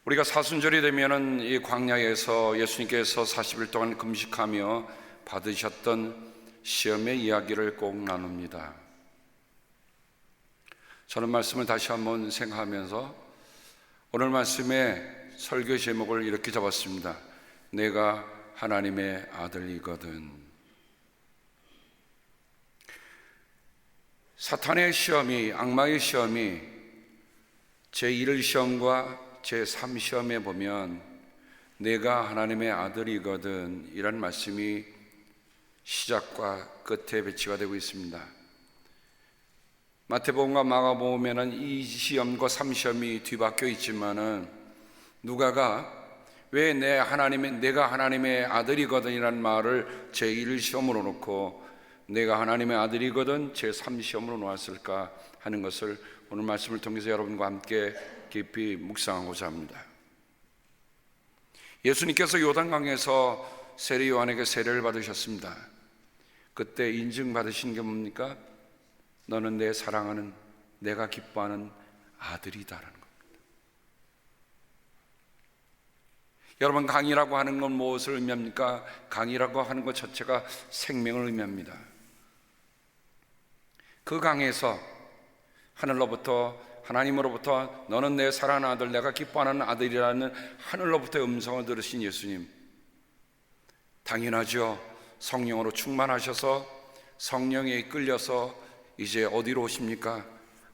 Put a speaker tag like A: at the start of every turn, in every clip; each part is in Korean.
A: 우리가 사순절이 되면은 이 광야에서 예수님께서 40일 동안 금식하며 받으셨던 시험의 이야기를 꼭 나눕니다. 저는 말씀을 다시 한번 생각하면서 오늘 말씀의 설교 제목을 이렇게 잡았습니다. 내가 하나님의 아들이거든. 사탄의 시험이, 악마의 시험이 제1 시험과 제3 시험에 보면 내가 하나님의 아들이거든 이란 말씀이 시작과 끝에 배치가 되고 있습니다. 마태복음과 마가복음에는 이 시험과 3시험이 뒤바뀌어 있지만은 누가가 왜 내가 하나님의 아들이거든 이란 말을 제1시험으로 놓고 내가 하나님의 아들이거든 제3시험으로 놓았을까 하는 것을 오늘 말씀을 통해서 여러분과 함께 깊이 묵상하고자 합니다. 예수님께서 요단강에서 세례 요한에게 세례를 받으셨습니다. 그때 인증받으신 게 뭡니까? 너는 내 사랑하는, 내가 기뻐하는 아들이다라는 겁니다. 여러분, 강이라고 하는 건 무엇을 의미합니까? 강이라고 하는 것 자체가 생명을 의미합니다. 그 강에서 하나님으로부터 너는 내 사랑하는 아들, 내가 기뻐하는 아들이라는 하늘로부터의 음성을 들으신 예수님, 당연하죠. 성령으로 충만하셔서 성령에 이끌려서 이제 어디로 오십니까?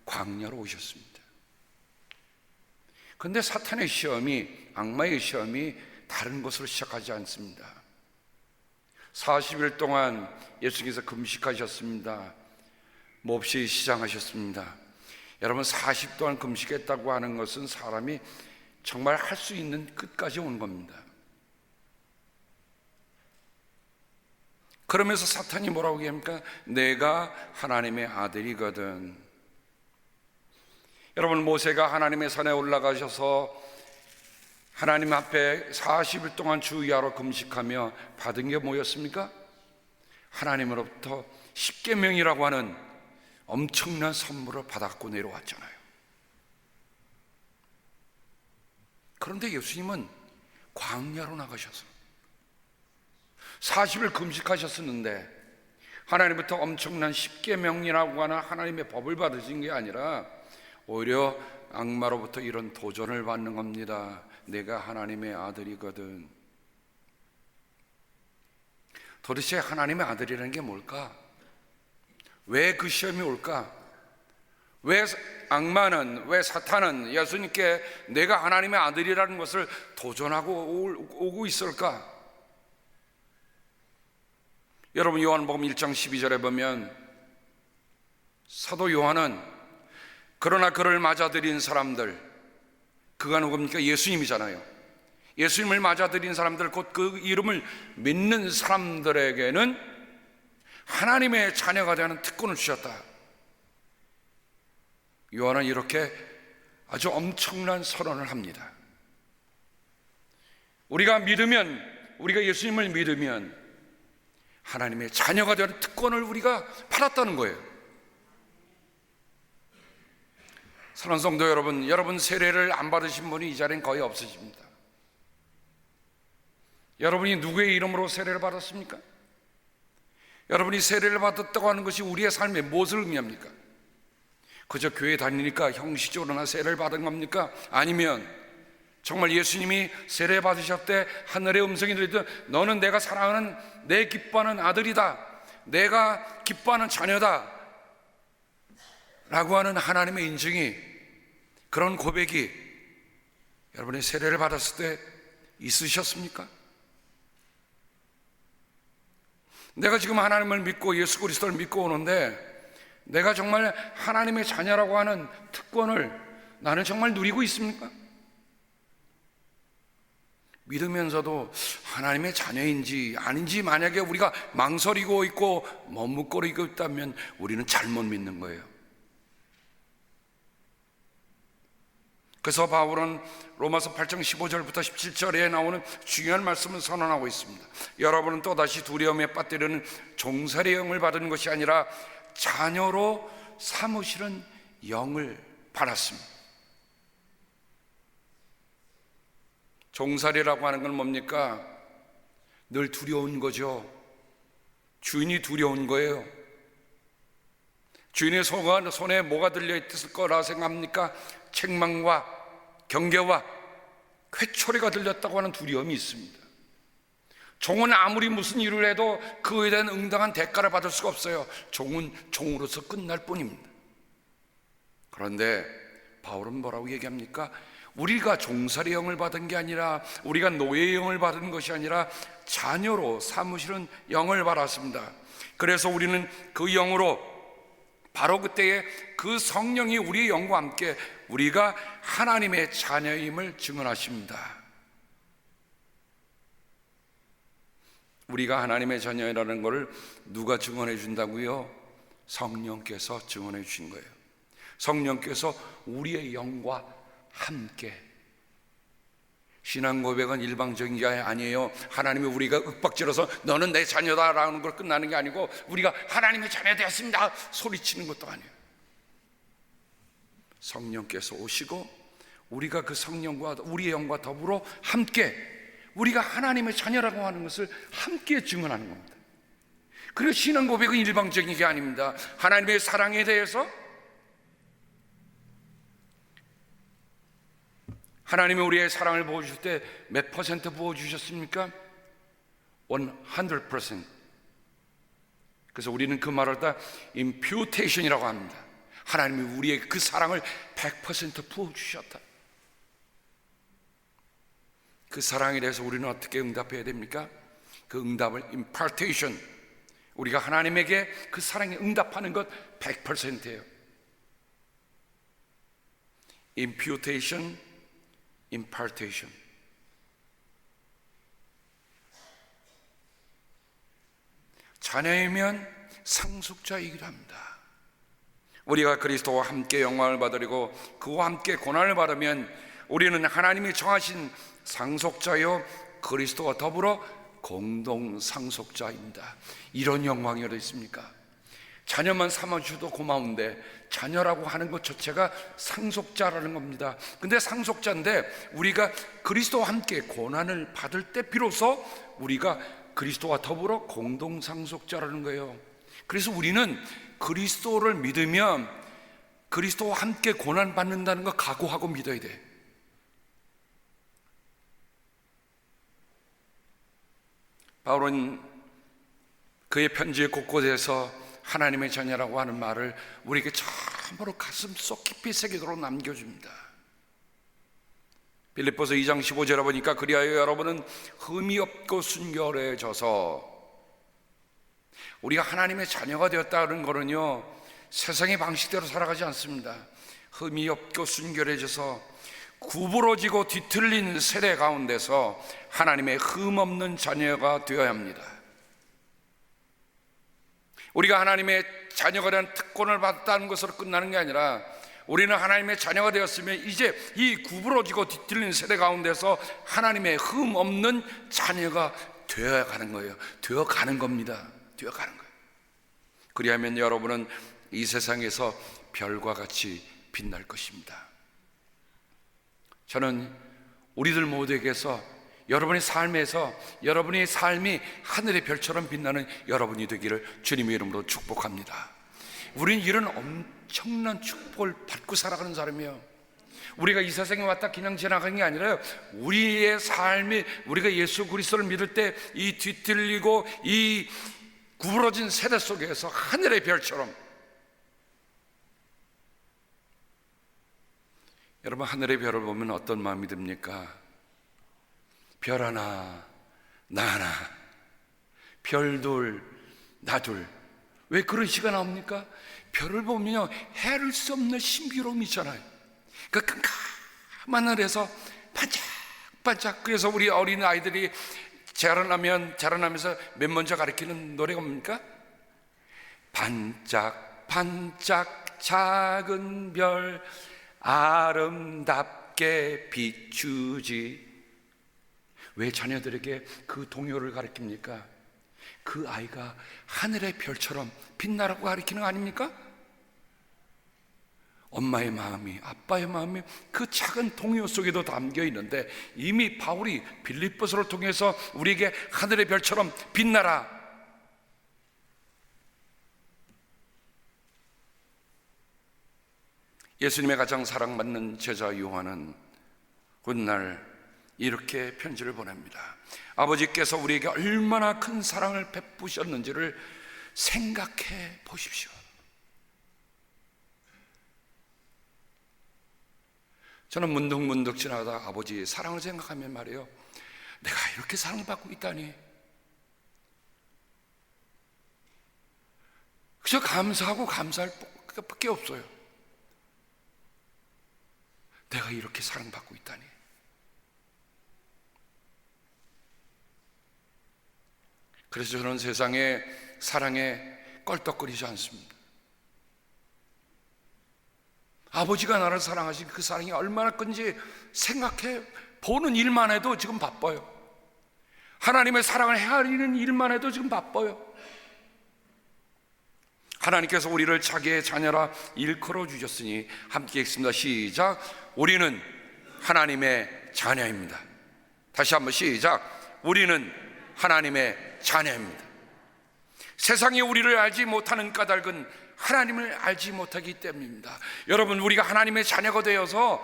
A: 광야로 오셨습니다. 그런데 사탄의 시험이, 악마의 시험이 다른 것으로 시작하지 않습니다. 40일 동안 예수님께서 금식하셨습니다. 몹시 시장하셨습니다. 여러분, 40 동안 금식했다고 하는 것은 사람이 정말 할 수 있는 끝까지 온 겁니다. 그러면서 사탄이 뭐라고 얘기합니까? 내가 하나님의 아들이거든. 여러분, 모세가 하나님의 산에 올라가셔서 하나님 앞에 40일 동안 주야로 금식하며 받은 게 뭐였습니까? 하나님으로부터 십계명이라고 하는 엄청난 선물을 받았고 내려왔잖아요. 그런데 예수님은 광야로 나가셔서 40일 금식하셨었는데 하나님부터 엄청난 십계명이라고 하는 하나님의 법을 받으신 게 아니라 오히려 악마로부터 이런 도전을 받는 겁니다. 내가 하나님의 아들이거든. 도대체 하나님의 아들이라는 게 뭘까? 왜 그 시험이 올까? 왜 악마는, 왜 사탄은 예수님께 내가 하나님의 아들이라는 것을 도전하고 오고 있을까? 여러분, 요한복음 1장 12절에 보면 사도 요한은 그러나 그를 맞아들인 사람들, 그가 누굽니까? 예수님이잖아요. 예수님을 맞아들인 사람들, 곧 그 이름을 믿는 사람들에게는 하나님의 자녀가 되는 특권을 주셨다. 요한은 이렇게 아주 엄청난 선언을 합니다. 우리가 예수님을 믿으면 하나님의 자녀가 되는 특권을 우리가 받았다는 거예요. 사랑하는 성도 여러분, 여러분 세례를 안 받으신 분이 이 자리엔 거의 없으십니다. 여러분이 누구의 이름으로 세례를 받았습니까? 여러분이 세례를 받았다고 하는 것이 우리의 삶에 무엇을 의미합니까? 그저 교회 다니니까 형식적으로나 세례를 받은 겁니까? 아니면 정말 예수님이 세례 받으셨을 때 하늘의 음성이 들리듯 너는 내가 사랑하는, 내 기뻐하는 아들이다, 내가 기뻐하는 자녀다 라고 하는 하나님의 인증이, 그런 고백이 여러분의 세례를 받았을 때 있으셨습니까? 내가 지금 하나님을 믿고 예수 그리스도를 믿고 오는데 내가 정말 하나님의 자녀라고 하는 특권을 나는 정말 누리고 있습니까? 믿으면서도 하나님의 자녀인지 아닌지 만약에 우리가 망설이고 있고 머뭇거리고 있다면 우리는 잘못 믿는 거예요. 그래서 바울은 로마서 8장 15절부터 17절에 나오는 중요한 말씀을 선언하고 있습니다. 여러분은 또다시 두려움에 빠뜨리는 종살이의 영을 받은 것이 아니라 자녀로 삼으시는 영을 받았습니다. 종살이라고 하는 건 뭡니까? 늘 두려운 거죠. 주인이 두려운 거예요. 주인의 손에 뭐가 들려있을 거라 생각합니까? 책망과 경계와 회초리가 들렸다고 하는 두려움이 있습니다. 종은 아무리 무슨 일을 해도 그에 대한 응당한 대가를 받을 수가 없어요. 종은 종으로서 끝날 뿐입니다. 그런데 바울은 뭐라고 얘기합니까? 우리가 종살이 영을 받은 게 아니라, 우리가 노예의 영을 받은 것이 아니라 자녀로 사무실은 영을 받았습니다. 그래서 우리는 그 영으로, 바로 그때에 그 성령이 우리의 영과 함께 우리가 하나님의 자녀임을 증언하십니다. 우리가 하나님의 자녀라는 것을 누가 증언해 준다고요? 성령께서 증언해 주신 거예요. 성령께서 우리의 영과 함께. 신앙 고백은 일방적인 게 아니에요. 하나님이 우리가 윽박질러서 너는 내 자녀다라는 걸 끝나는 게 아니고, 우리가 하나님의 자녀 되었습니다 소리치는 것도 아니에요. 성령께서 오시고 우리가 그 성령과 우리의 영과 더불어 함께 우리가 하나님의 자녀라고 하는 것을 함께 증언하는 겁니다. 그리고 신앙 고백은 일방적인 게 아닙니다. 하나님의 사랑에 대해서, 하나님이 우리의 사랑을 부어주실 때 몇 퍼센트 부어주셨습니까? 100%. 그래서 우리는 그 말을 다 imputation이라고 합니다. 하나님이 우리의 그 사랑을 100% 부어주셨다. 그 사랑에 대해서 우리는 어떻게 응답해야 됩니까? 그 응답을 impartation, 우리가 하나님에게 그 사랑에 응답하는 것 100%예요. imputation, impartation. 자녀이면 상속자이기도 합니다. 우리가 그리스도와 함께 영광을 받으리고 그와 함께 고난을 받으면 우리는 하나님이 정하신 상속자요 그리스도와 더불어 공동 상속자입니다. 이런 영광이 어디 있습니까? 자녀만 삼아주셔도 고마운데 자녀라고 하는 것 자체가 상속자라는 겁니다. 근데 상속자인데 우리가 그리스도와 함께 고난을 받을 때 비로소 우리가 그리스도와 더불어 공동 상속자라는 거예요. 그래서 우리는 그리스도를 믿으면 그리스도와 함께 고난 받는다는 거 각오하고 믿어야 돼. 바울은 그의 편지의 곳곳에서 하나님의 자녀라고 하는 말을 우리에게 참으로 가슴속 깊이 새기도록 남겨줍니다. 빌립보서 2장 15절에 보니까 그리하여 여러분은 흠이 없고 순결해져서, 우리가 하나님의 자녀가 되었다는 것은요 세상의 방식대로 살아가지 않습니다. 흠이 없고 순결해져서 구부러지고 뒤틀린 세대 가운데서 하나님의 흠 없는 자녀가 되어야 합니다. 우리가 하나님의 자녀가 된 특권을 받았다는 것으로 끝나는 게 아니라 우리는 하나님의 자녀가 되었으면 이제 이 구부러지고 뒤틀린 세대 가운데서 하나님의 흠 없는 자녀가 되어야 가는 거예요. 되어가는 겁니다. 되어가는 거예요. 그리하면 여러분은 이 세상에서 별과 같이 빛날 것입니다. 저는 우리들 모두에게서 여러분의 삶에서 여러분의 삶이 하늘의 별처럼 빛나는 여러분이 되기를 주님의 이름으로 축복합니다. 우리는 이런 엄청난 축복을 받고 살아가는 사람이에요. 우리가 이 세상에 왔다 그냥 지나가는 게 아니라요, 우리의 삶이, 우리가 예수 그리스도를 믿을 때 이 뒤틀리고 이 구부러진 세대 속에서 하늘의 별처럼, 여러분 하늘의 별을 보면 어떤 마음이 듭니까? 별 하나 나 하나, 별둘 나둘. 왜 그런 시가 나옵니까? 별을 보면요 헤아릴 수 없는 신비로움이 있잖아요. 그러니까 깜깜한 하늘에서 반짝반짝. 그래서 우리 어린 아이들이 자라나면서 맨 먼저 가르치는 노래가 뭡니까? 반짝반짝 작은 별 아름답게 비추지. 왜 자녀들에게 그 동요를 가르칩니까? 그 아이가 하늘의 별처럼 빛나라고 가르치는 거 아닙니까? 엄마의 마음이, 아빠의 마음이 그 작은 동요 속에도 담겨 있는데, 이미 바울이 빌립보서를 통해서 우리에게 하늘의 별처럼 빛나라, 예수님의 가장 사랑받는 제자 요한은 훗날 이렇게 편지를 보냅니다. 아버지께서 우리에게 얼마나 큰 사랑을 베푸셨는지를 생각해 보십시오. 저는 문득문득 지나가다 아버지의 사랑을 생각하면 말이에요, 내가 이렇게 사랑받고 있다니, 그저 감사하고 감사할 밖에 없어요. 내가 이렇게 사랑받고 있다니. 그래서 저는 세상의 사랑에 껄떡거리지 않습니다. 아버지가 나를 사랑하신 그 사랑이 얼마나 큰지 생각해 보는 일만 해도 지금 바빠요. 하나님의 사랑을 헤아리는 일만 해도 지금 바빠요. 하나님께서 우리를 자기의 자녀라 일컬어 주셨으니, 함께 읽습니다. 시작. 우리는 하나님의 자녀입니다. 다시 한번 시작. 우리는 하나님의 자녀입니다. 세상이 우리를 알지 못하는 까닭은 하나님을 알지 못하기 때문입니다. 여러분, 우리가 하나님의 자녀가 되어서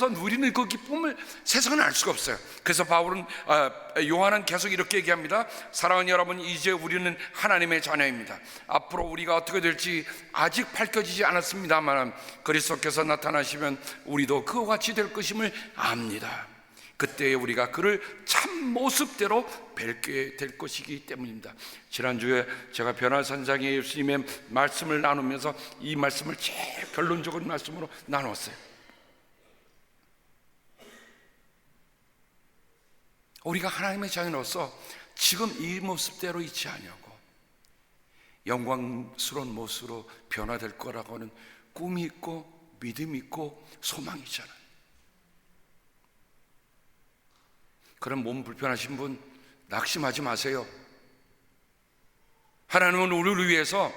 A: 누리는 그 기쁨을 세상은 알 수가 없어요. 그래서 요한은 계속 이렇게 얘기합니다. 사랑하는 여러분, 이제 우리는 하나님의 자녀입니다. 앞으로 우리가 어떻게 될지 아직 밝혀지지 않았습니다만 그리스도께서 나타나시면 우리도 그와 같이 될 것임을 압니다. 그때 우리가 그를 참 모습대로 뵐게 될 것이기 때문입니다. 지난주에 제가 변화산장의 예수님의 말씀을 나누면서 이 말씀을 제일 결론적인 말씀으로 나눴어요. 우리가 하나님의 자녀로서 지금 이 모습대로 있지 않냐고, 영광스러운 모습으로 변화될 거라고는 꿈이 있고 믿음이 있고 소망이 있잖아요. 그런 몸 불편하신 분 낙심하지 마세요. 하나님은 우리를 위해서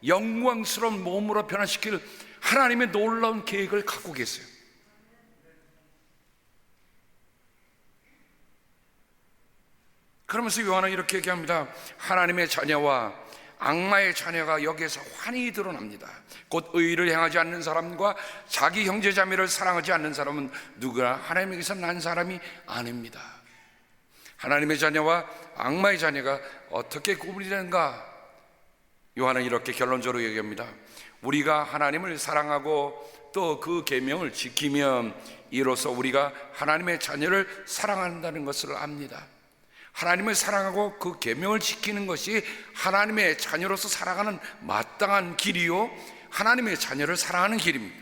A: 영광스러운 몸으로 변화시킬 하나님의 놀라운 계획을 갖고 계세요. 그러면서 요한은 이렇게 얘기합니다. 하나님의 자녀와 악마의 자녀가 여기에서 환히 드러납니다. 곧 의를 행하지 않는 사람과 자기 형제 자매를 사랑하지 않는 사람은 누구나 하나님에게서 난 사람이 아닙니다. 하나님의 자녀와 악마의 자녀가 어떻게 구분이 되는가? 요한은 이렇게 결론적으로 얘기합니다. 우리가 하나님을 사랑하고 또 그 계명을 지키면 이로써 우리가 하나님의 자녀를 사랑한다는 것을 압니다. 하나님을 사랑하고 그 계명을 지키는 것이 하나님의 자녀로서 살아가는 마땅한 길이요, 하나님의 자녀를 사랑하는 길입니다.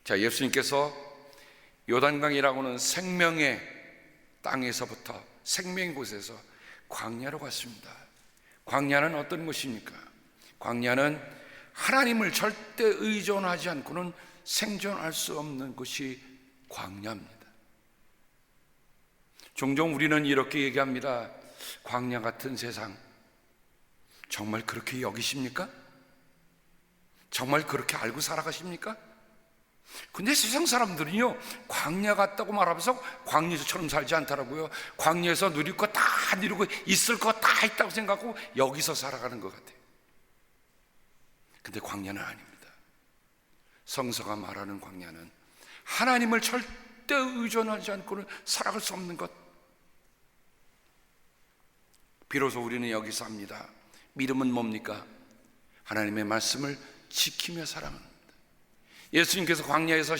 A: 자, 예수님께서 요단강이라고는 생명의 땅에서부터, 생명의 곳에서 광야로 갔습니다. 광야는 어떤 곳입니까? 광야는 하나님을 절대 의존하지 않고는 생존할 수 없는 것이 광야입니다. 종종 우리는 이렇게 얘기합니다. 광야 같은 세상, 정말 그렇게 여기십니까? 정말 그렇게 알고 살아가십니까? 근데 세상 사람들은요, 광야 같다고 말하면서 광야처럼 살지 않더라고요. 광야에서 누릴 거 다 누리고 있을 거 다 있다고 생각하고 여기서 살아가는 것 같아요. 근데 광야는 아닙니다. 성서가 말하는 광야는 하나님을 절대 의존하지 않고는 살아갈 수 없는 것. 비로소 우리는 여기서 합니다. 믿음은 뭡니까? 하나님의 말씀을 지키며 살아갑니다. 예수님께서 광야에서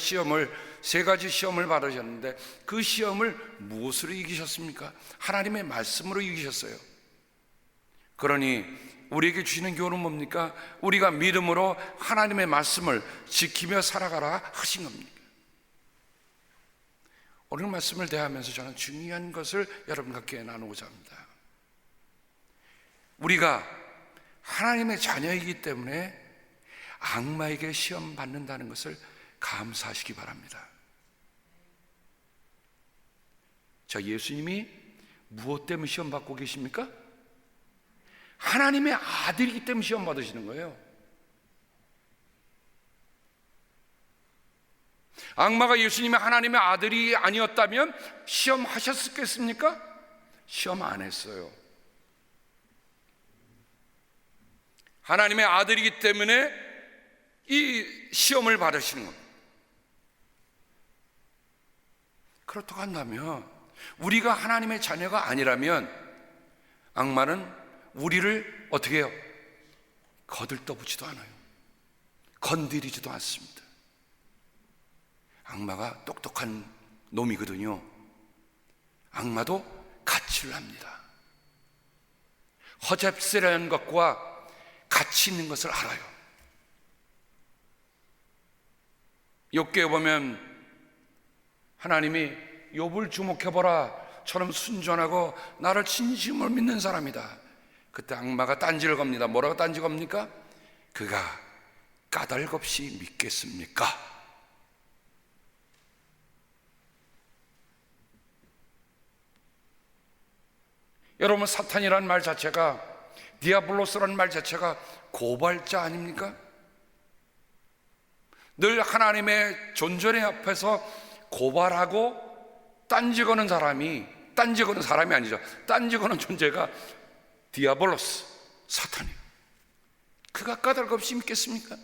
A: 세 가지 시험을 받으셨는데 그 시험을 무엇으로 이기셨습니까? 하나님의 말씀으로 이기셨어요. 그러니 우리에게 주시는 교훈은 뭡니까? 우리가 믿음으로 하나님의 말씀을 지키며 살아가라 하신 겁니다. 오늘 말씀을 대하면서 저는 중요한 것을 여러분과 함께 나누고자 합니다. 우리가 하나님의 자녀이기 때문에 악마에게 시험 받는다는 것을 감사하시기 바랍니다. 자, 예수님이 무엇 때문에 시험 받고 계십니까? 하나님의 아들이기 때문에 시험 받으시는 거예요. 악마가 예수님이 하나님의 아들이 아니었다면 시험하셨겠습니까? 시험 안 했어요. 하나님의 아들이기 때문에 이 시험을 받으시는 겁니다. 그렇다고 한다면 우리가 하나님의 자녀가 아니라면 악마는 우리를 어떻게 해요? 거들떠보지도 않아요. 건드리지도 않습니다. 악마가 똑똑한 놈이거든요. 악마도 가치를 합니다. 허접스러운 것과 가치 있는 것을 알아요. 욥기에 보면 하나님이 욥을 주목해보라, 저는 순전하고 나를 진심으로 믿는 사람이다. 그때 악마가 딴지를 겁니다. 뭐라고 딴지 겁니까? 그가 까닭 없이 믿겠습니까? 여러분, 사탄이라는 말 자체가, 디아블로스라는 말 자체가 고발자 아닙니까? 늘 하나님의 존재의 앞에서 고발하고 딴지 거는 사람이, 딴지 거는 사람이 아니죠. 딴지 거는 존재가 디아블로스, 사탄이에요. 그가 까닭 없이 믿겠습니까?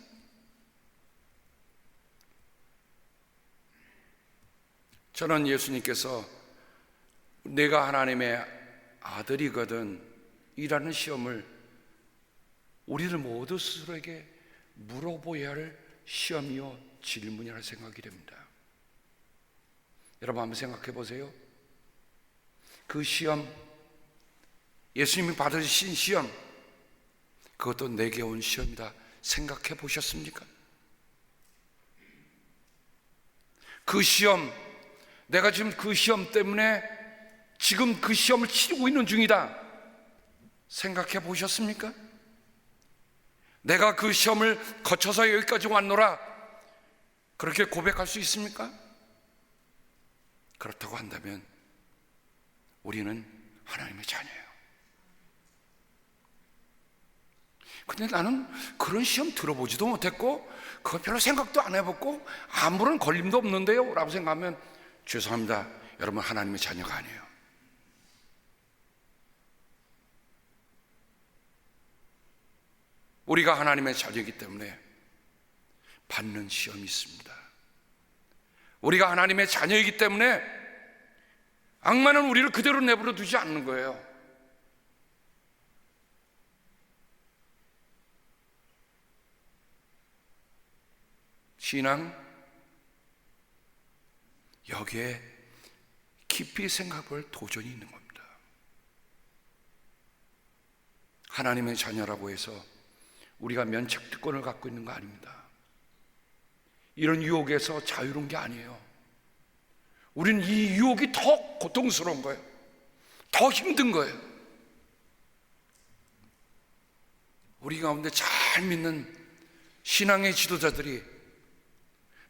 A: 저는 예수님께서 내가 하나님의 아들이거든 이라는 시험을 우리들 모두 스스로에게 물어보아야 할 시험이요 질문이라 생각이 됩니다. 여러분 한번 생각해 보세요. 그 시험, 예수님이 받으신 시험, 그것도 내게 온 시험이다 생각해 보셨습니까? 그 시험, 내가 지금 그 시험 때문에 지금 그 시험을 치르고 있는 중이다 생각해 보셨습니까? 내가 그 시험을 거쳐서 여기까지 왔노라 그렇게 고백할 수 있습니까? 그렇다고 한다면 우리는 하나님의 자녀예요. 근데 나는 그런 시험 들어보지도 못했고 그거 별로 생각도 안 해봤고 아무런 걸림도 없는데요 라고 생각하면 죄송합니다. 여러분 하나님의 자녀가 아니에요. 우리가 하나님의 자녀이기 때문에 받는 시험이 있습니다. 우리가 하나님의 자녀이기 때문에 악마는 우리를 그대로 내버려 두지 않는 거예요. 신앙, 여기에 깊이 생각할 도전이 있는 겁니다. 하나님의 자녀라고 해서 우리가 면책특권을 갖고 있는 거 아닙니다. 이런 유혹에서 자유로운 게 아니에요. 우리는 이 유혹이 더 고통스러운 거예요. 더 힘든 거예요. 우리 가운데 잘 믿는 신앙의 지도자들이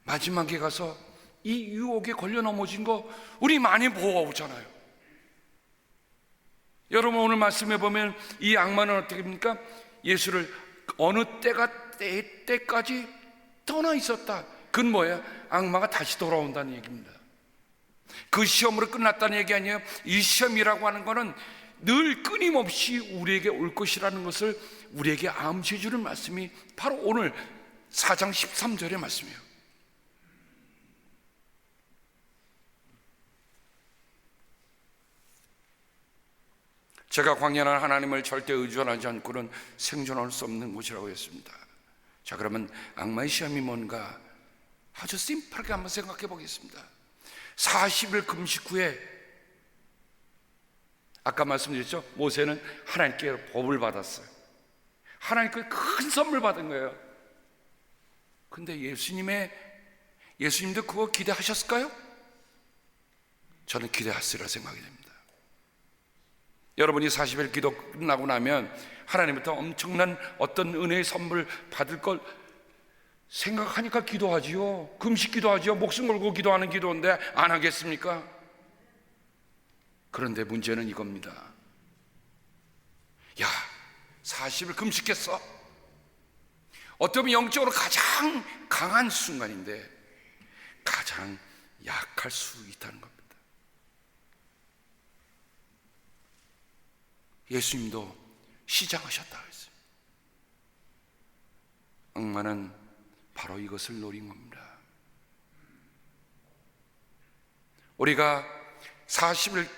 A: 마지막에 가서 이 유혹에 걸려 넘어진 거 우리 많이 보아오잖아요. 여러분 오늘 말씀해 보면 이 악마는 어떻게 합니까? 예수를 어느 때까지 떠나 있었다. 그건 뭐예요? 악마가 다시 돌아온다는 얘기입니다. 그 시험으로 끝났다는 얘기 아니에요. 이 시험이라고 하는 거는 늘 끊임없이 우리에게 올 것이라는 것을 우리에게 암시해 주는 말씀이 바로 오늘 4장 13절의 말씀이에요. 제가 광야한 하나님을 절대 의존하지 않고는 생존할 수 없는 곳이라고 했습니다. 자, 그러면 악마의 시험이 뭔가 아주 심플하게 한번 생각해 보겠습니다. 40일 금식 후에 아까 말씀드렸죠? 모세는 하나님께 법을 받았어요. 하나님께 큰 선물 받은 거예요. 근데 예수님도 그거 기대하셨을까요? 저는 기대했으리라 생각이 됩니다. 여러분이 40일 기도 끝나고 나면 하나님부터 엄청난 어떤 은혜의 선물 받을 걸 생각하니까 기도하지요. 금식 기도하지요. 목숨 걸고 기도하는 기도인데 안 하겠습니까? 그런데 문제는 이겁니다. 야, 40일 금식했어. 어쩌면 영적으로 가장 강한 순간인데 가장 약할 수 있다는 겁니다. 예수님도 시장하셨다 했어요. 악마는 바로 이것을 노린 겁니다. 우리가 40일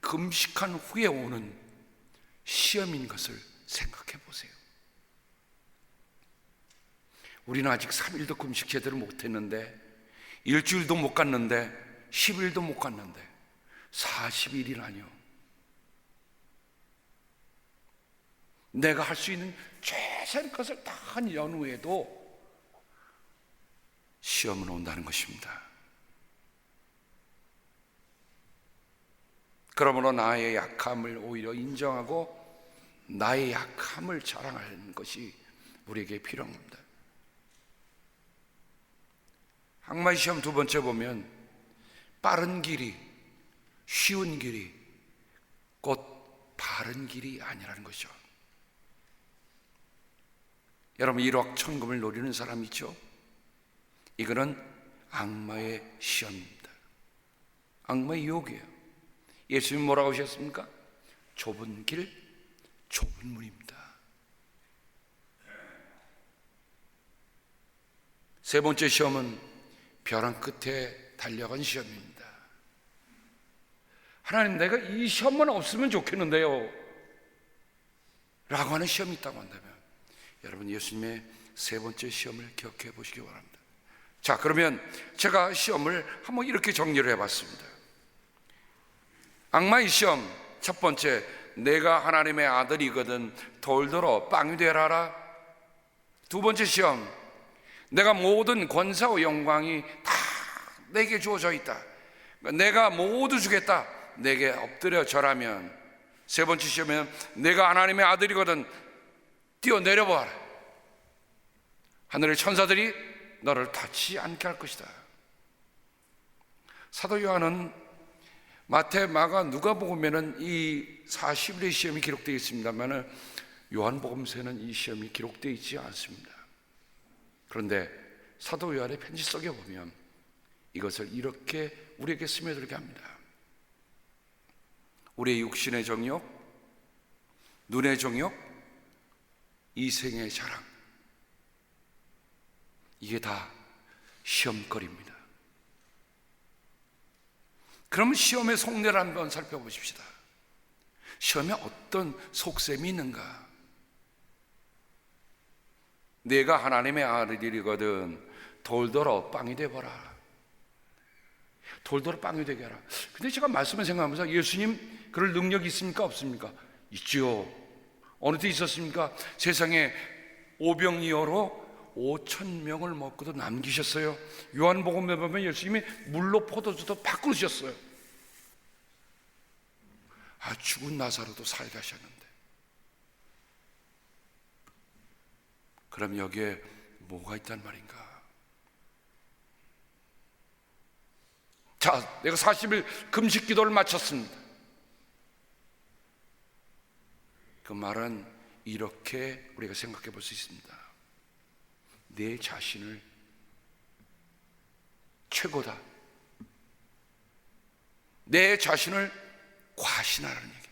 A: 금식한 후에 오는 시험인 것을 생각해 보세요. 우리는 아직 3일도 금식 제대로 못했는데, 일주일도 못 갔는데, 10일도 못 갔는데 40일이라뇨. 내가 할 수 있는 최선의 것을 다 한 연후에도 시험은 온다는 것입니다. 그러므로 나의 약함을 오히려 인정하고 나의 약함을 자랑하는 것이 우리에게 필요한 겁니다. 악마의 시험 두 번째 보면 빠른 길이, 쉬운 길이 곧 바른 길이 아니라는 것이죠. 여러분, 일확천금을 노리는 사람 있죠? 이거는 악마의 시험입니다. 악마의 유혹이에요. 예수님 뭐라고 하셨습니까? 좁은 길, 좁은 문입니다. 세 번째 시험은 벼랑 끝에 달려간 시험입니다. 하나님, 내가 이 시험만 없으면 좋겠는데요 라고 하는 시험이 있다고 한다면 여러분, 예수님의 세 번째 시험을 기억해 보시기 바랍니다. 자, 그러면 제가 시험을 한번 이렇게 정리를 해봤습니다. 악마의 시험 첫 번째, 내가 하나님의 아들이거든 돌들어 빵이 되라라. 두 번째 시험, 내가 모든 권세와 영광이 다 내게 주어져 있다. 내가 모두 주겠다. 내게 엎드려 절하면. 세 번째 시험은 내가 하나님의 아들이거든 뛰어내려봐라. 하늘의 천사들이 너를 닿지 않게 할 것이다. 사도 요한은 마태, 마가, 누가복음에는 이 40일의 시험이 기록되어 있습니다만 요한복음서에는 이 시험이 기록되어 있지 않습니다. 그런데 사도 요한의 편지 속에 보면 이것을 이렇게 우리에게 스며들게 합니다. 우리의 육신의 정욕, 눈의 정욕, 이생의 자랑, 이게 다 시험거리입니다. 그러면 시험의 속내를 한번 살펴보십시다. 시험에 어떤 속셈이 있는가? 내가 하나님의 아들이거든 돌더러 빵이 되어라. 돌더러 빵이 되게 하라. 근데 제가 말씀을 생각하면서 예수님 그럴 능력이 있습니까? 없습니까? 있지요. 어느 때 있었습니까? 세상에 오병이어로 5,000명을 먹고도 남기셨어요. 요한복음에 보면 예수님이 물로 포도주도 바꾸셨어요. 죽은 나사로도 살게 하셨는데, 그럼 여기에 뭐가 있단 말인가? 자, 내가 40일 금식 기도를 마쳤습니다. 그 말은 이렇게 우리가 생각해 볼 수 있습니다. 내 자신을 최고다, 내 자신을 과신하라는 얘기입니다.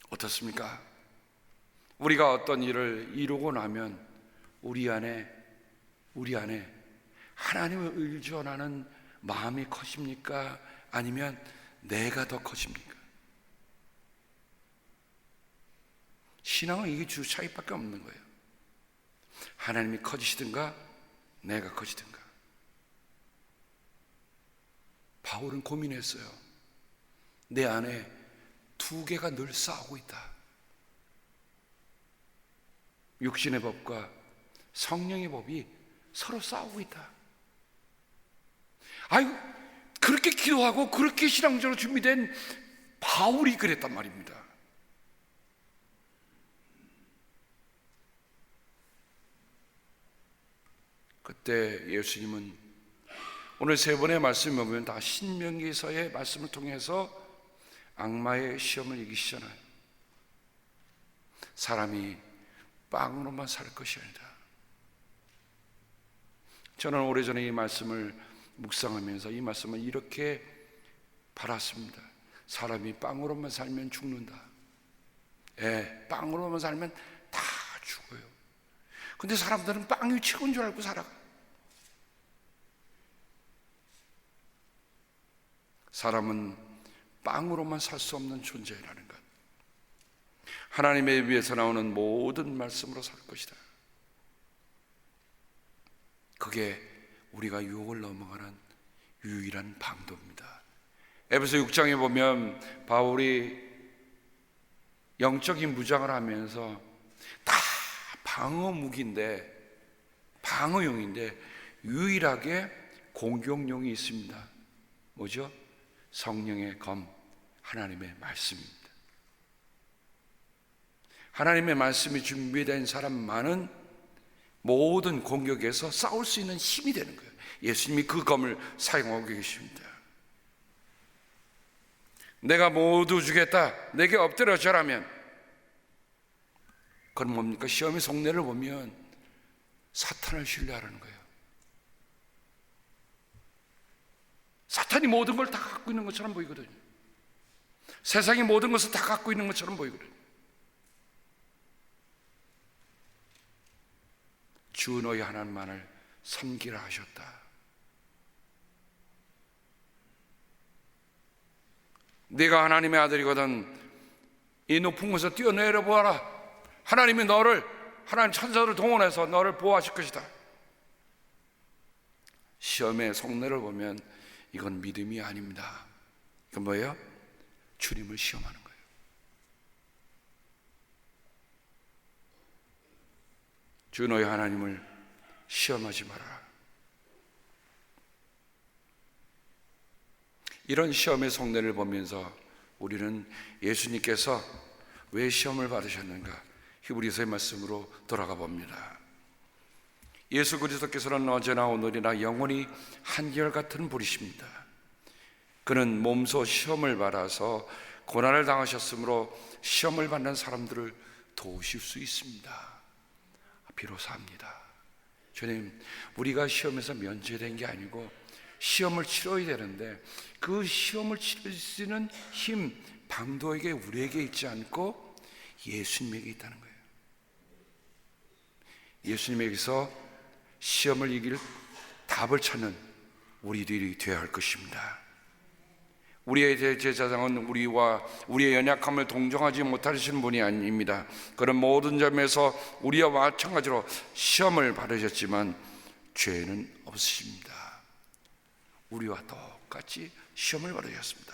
A: 어떻습니까? 우리가 어떤 일을 이루고 나면 우리 안에 하나님을 의존하는 마음이 커집니까? 아니면 내가 더 커집니까? 신앙은 이게 주 차이밖에 없는 거예요. 하나님이 커지시든가 내가 커지든가. 바울은 고민했어요. 내 안에 두 개가 늘 싸우고 있다. 육신의 법과 성령의 법이 서로 싸우고 있다. 아이고, 그렇게 기도하고 그렇게 신앙적으로 준비된 바울이 그랬단 말입니다. 그때 예수님은 오늘 세 번의 말씀을 보면 다 신명기서의 말씀을 통해서 악마의 시험을 이기시잖아요. 사람이 빵으로만 살 것이 아니다. 저는 오래전에 이 말씀을 묵상하면서 이 말씀을 이렇게 바랐습니다. 사람이 빵으로만 살면 죽는다. 빵으로만 살면 다 죽어요. 근데 사람들은 빵이 최고인 줄 알고 살아가. 사람은 빵으로만 살 수 없는 존재라는 것, 하나님의 입에서 나오는 모든 말씀으로 살 것이다. 그게 우리가 유혹을 넘어가는 유일한 방도입니다. 에베소 6장에 보면 바울이 영적인 무장을 하면서 다 방어 무기인데, 방어용인데 유일하게 공격용이 있습니다. 뭐죠? 성령의 검, 하나님의 말씀입니다. 하나님의 말씀이 준비된 사람만은 모든 공격에서 싸울 수 있는 힘이 되는 거예요. 예수님이 그 검을 사용하고 계십니다. 내가 모두 주겠다, 내게 엎드려 절하면, 그건 뭡니까? 시험의 속내를 보면 사탄을 신뢰하라는 거예요. 사탄이 모든 걸 다 갖고 있는 것처럼 보이거든요. 세상이 모든 것을 다 갖고 있는 것처럼 보이거든요. 주 너희 하나님만을 섬기라 하셨다. 네가 하나님의 아들이거든 이 높은 곳에서 뛰어내려 보아라. 하나님이 너를, 하나님 천사들을 동원해서 너를 보호하실 것이다. 시험의 속내를 보면 이건 믿음이 아닙니다. 이건 뭐예요? 주님을 시험하는 거예요. 주 너희 하나님을 시험하지 마라. 이런 시험의 속내를 보면서 우리는 예수님께서 왜 시험을 받으셨는가, 히브리서의 말씀으로 돌아가 봅니다. 예수 그리스도께서는 어제나 오늘이나 영원히 한결같은 분이십니다. 그는 몸소 시험을 받아서 고난을 당하셨으므로 시험을 받는 사람들을 도우실 수 있습니다. 비로소 합니다. 주님, 우리가 시험에서 면제된 게 아니고 시험을 치러야 되는데 그 시험을 치를 수 있는 힘, 방도에게 우리에게 있지 않고 예수님에게 있다는 거예요. 예수님에게서 시험을 이길 답을 찾는 우리들이 되어야 할 것입니다. 우리의 제사장은 우리와 우리의 연약함을 동정하지 못하시는 분이 아닙니다. 그런 모든 점에서 우리와 마찬가지로 시험을 받으셨지만 죄는 없으십니다. 우리와 똑같이 시험을 받으셨습니다.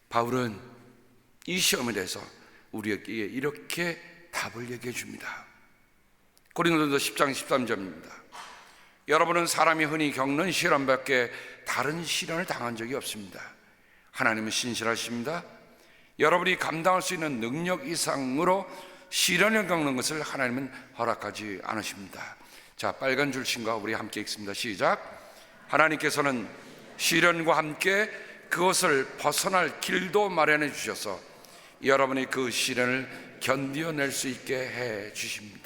A: 바울은 이 시험에 대해서 우리에게 이렇게 답을 얘기해 줍니다. 고린도전서 10장 13절입니다. 여러분은 사람이 흔히 겪는 시련밖에 다른 시련을 당한 적이 없습니다. 하나님은 신실하십니다. 여러분이 감당할 수 있는 능력 이상으로 시련을 겪는 것을 하나님은 허락하지 않으십니다. 자, 빨간 줄침과 우리 함께 읽습니다. 시작. 하나님께서는 시련과 함께 그것을 벗어날 길도 마련해 주셔서 여러분이 그 시련을 견뎌낼 수 있게 해 주십니다.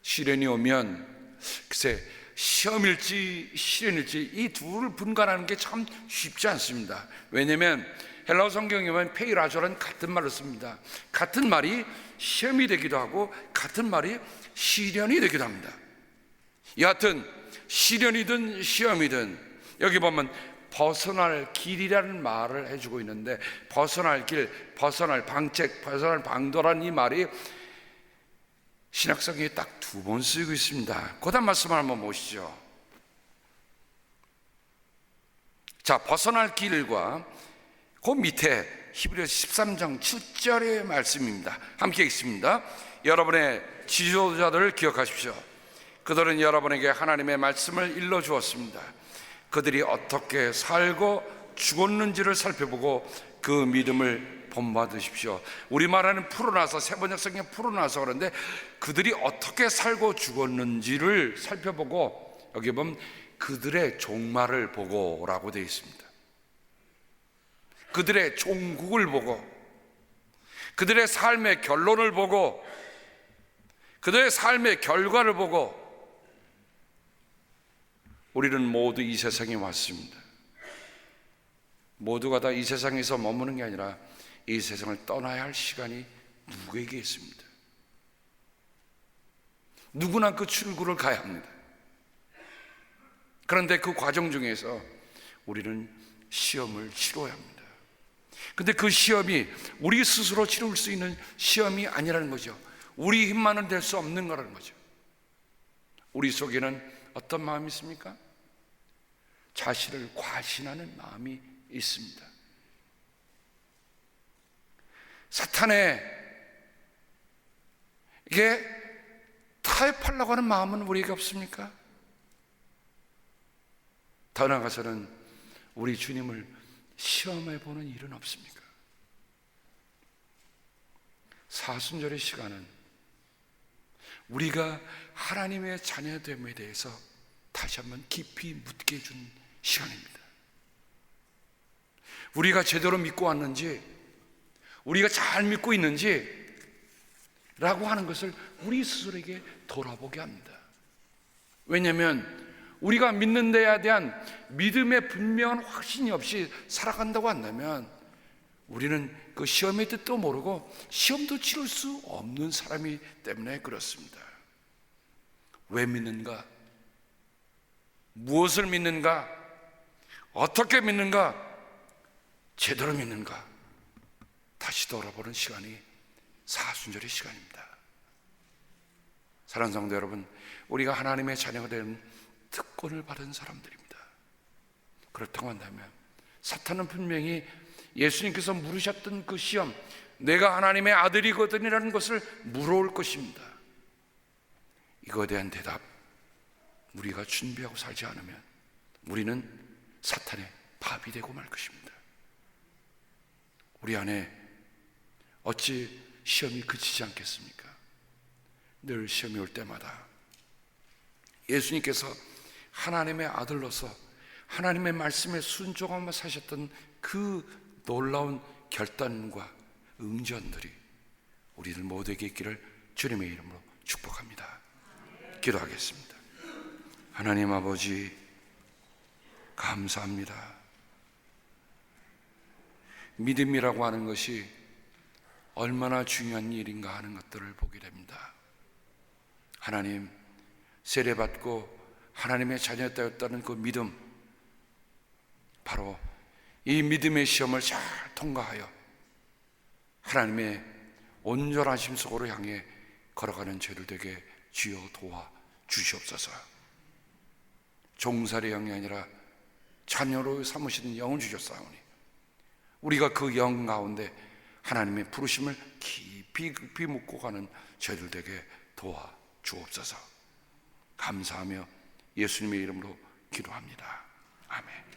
A: 시련이 오면 글쎄 시험일지 시련일지 이 둘을 분간하는 게 참 쉽지 않습니다. 왜냐하면 헬라어 성경에 보면 페이라조는 같은 말을 씁니다. 같은 말이 시험이 되기도 하고 같은 말이 시련이 되기도 합니다. 여하튼 시련이든 시험이든 여기 보면 벗어날 길이라는 말을 해주고 있는데, 벗어날 길, 벗어날 방책, 벗어날 방도라는 이 말이 신약성경에 딱 두 번 쓰이고 있습니다. 그다음 말씀을 한번 보시죠. 자, 벗어날 길과 그 밑에 히브리서 13장 7절의 말씀입니다. 함께 읽습니다. 여러분의 지도자들을 기억하십시오. 그들은 여러분에게 하나님의 말씀을 일러주었습니다. 그들이 어떻게 살고 죽었는지를 살펴보고 그 믿음을 본받으십시오. 우리말하는 풀어놔서, 세번역 성경 풀어놔서 그런데 그들이 어떻게 살고 죽었는지를 살펴보고, 여기 보면 그들의 종말을 보고라고 되어 있습니다. 그들의 종국을 보고, 그들의 삶의 결론을 보고, 그들의 삶의 결과를 보고 우리는 모두 이 세상에 왔습니다. 모두가 다 이 세상에서 머무는 게 아니라 이 세상을 떠나야 할 시간이 누구에게 있습니다. 누구나 그 출구를 가야 합니다. 그런데 그 과정 중에서 우리는 시험을 치러야 합니다. 근데 그 시험이 우리 스스로 치를 수 있는 시험이 아니라는 거죠. 우리 힘만은 될 수 없는 거라는 거죠. 우리 속에는 어떤 마음이 있습니까? 자신을 과신하는 마음이 있습니다. 사탄에게 타협하려고 하는 마음은 우리에게 없습니까? 더 나아가서는 우리 주님을 시험해 보는 일은 없습니까? 사순절의 시간은 우리가 하나님의 자녀됨에 대해서 다시 한번 깊이 묻게 해준 시간입니다. 우리가 제대로 믿고 왔는지, 우리가 잘 믿고 있는지 라고 하는 것을 우리 스스로에게 돌아보게 합니다. 왜냐하면 우리가 믿는 데에 대한 믿음의 분명한 확신이 없이 살아간다고 한다면 우리는 그 시험의 뜻도 모르고 시험도 치를 수 없는 사람이기 때문에 그렇습니다. 왜 믿는가? 무엇을 믿는가? 어떻게 믿는가? 제대로 믿는가? 다시 돌아보는 시간이 사순절의 시간입니다. 사랑하는 성도 여러분, 우리가 하나님의 자녀가 되는 특권을 받은 사람들입니다. 그렇다고 한다면 사탄은 분명히 예수님께서 물으셨던 그 시험, 내가 하나님의 아들이거든이라는 것을 물어올 것입니다. 이거에 대한 대답 우리가 준비하고 살지 않으면 우리는 사탄의 밥이 되고 말 것입니다. 우리 안에 어찌 시험이 그치지 않겠습니까? 늘 시험이 올 때마다 예수님께서 하나님의 아들로서 하나님의 말씀에 순종하며 사셨던 그 놀라운 결단과 응전들이 우리들 모두에게 있기를 주님의 이름으로 축복합니다. 기도하겠습니다. 하나님 아버지, 감사합니다. 믿음이라고 하는 것이 얼마나 중요한 일인가 하는 것들을 보게 됩니다. 하나님, 세례받고 하나님의 자녀였다는 그 믿음, 바로 이 믿음의 시험을 잘 통과하여 하나님의 온전하심 속으로 향해 걸어가는 저희들 되게 주여 도와 주시옵소서. 종살이 영이 아니라 자녀로 삼으시는 영을 주셨사오니 우리가 그 영 가운데 하나님의 부르심을 깊이 묻고 가는 저희들 되게 도와 주옵소서. 감사하며 예수님의 이름으로 기도합니다. 아멘.